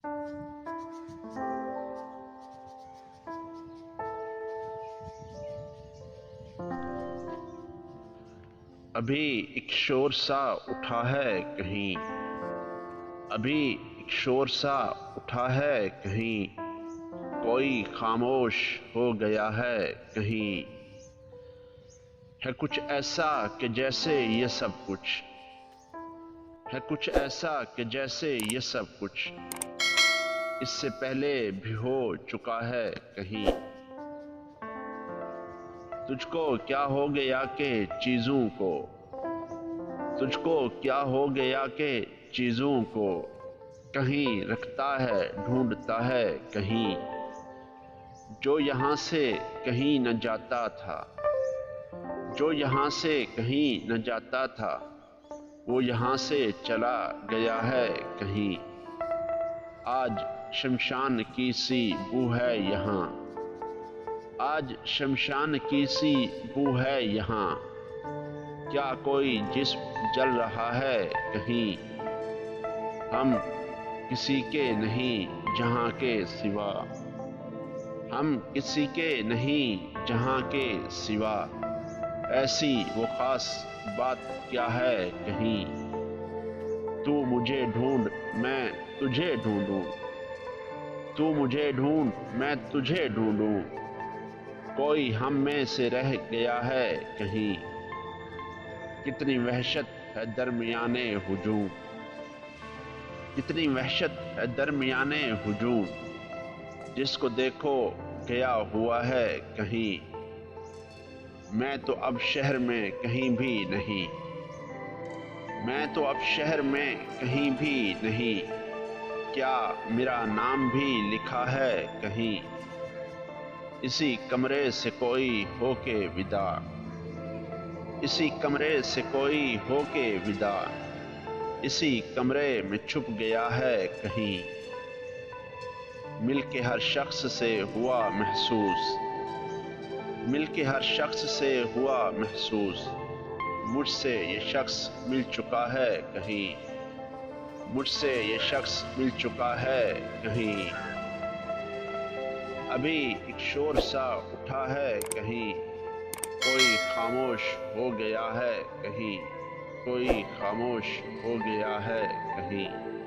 ابھی ایک شور سا اٹھا ہے کہیں، ابھی ایک شور سا اٹھا ہے کہیں، کوئی خاموش ہو گیا ہے کہیں۔ ہے کچھ ایسا کہ جیسے یہ سب کچھ، ہے کچھ ایسا کہ جیسے یہ سب کچھ اس سے پہلے بھی ہو چکا ہے کہیں۔ تجھ کو کیا ہو گیا کہ چیزوں کو، تجھ کو کیا ہو گیا کہ چیزوں کو کہیں رکھتا ہے ڈھونڈتا ہے کہیں۔ جو یہاں سے کہیں نہ جاتا تھا، جو یہاں سے کہیں نہ جاتا تھا وہ یہاں سے چلا گیا ہے کہیں۔ آج شمشان کی سی بو ہے یہاں، آج شمشان کی سی بو ہے یہاں، کیا کوئی جسم جل رہا ہے کہیں۔ ہم کسی کے نہیں جہاں کے سوا، ہم کسی کے نہیں جہاں کے سوا، ایسی وہ خاص بات کیا ہے کہیں۔ تو مجھے ڈھونڈ میں تجھے ڈھونڈوں، تو مجھے ڈھونڈ میں تجھے ڈھونڈوں، کوئی ہم میں سے رہ گیا ہے کہیں۔ کتنی وحشت ہے درمیانے ہجوم، کتنی وحشت ہے درمیانے ہجوم، جس کو دیکھو گیا ہوا ہے کہیں۔ میں تو اب شہر میں کہیں بھی نہیں، میں تو اب شہر میں کہیں بھی نہیں، کیا میرا نام بھی لکھا ہے کہیں۔ اسی کمرے سے کوئی ہو کے ودا، اسی کمرے سے کوئی ہو کے ودا، اسی کمرے میں چھپ گیا ہے کہیں۔ مل کے ہر شخص سے ہوا محسوس، مل کے ہر شخص سے ہوا محسوس، مجھ سے یہ شخص مل چکا ہے کہیں، مجھ سے یہ شخص مل چکا ہے کہیں۔ ابھی ایک شور سا اٹھا ہے کہیں، کوئی خاموش ہو گیا ہے کہیں، کوئی خاموش ہو گیا ہے کہیں۔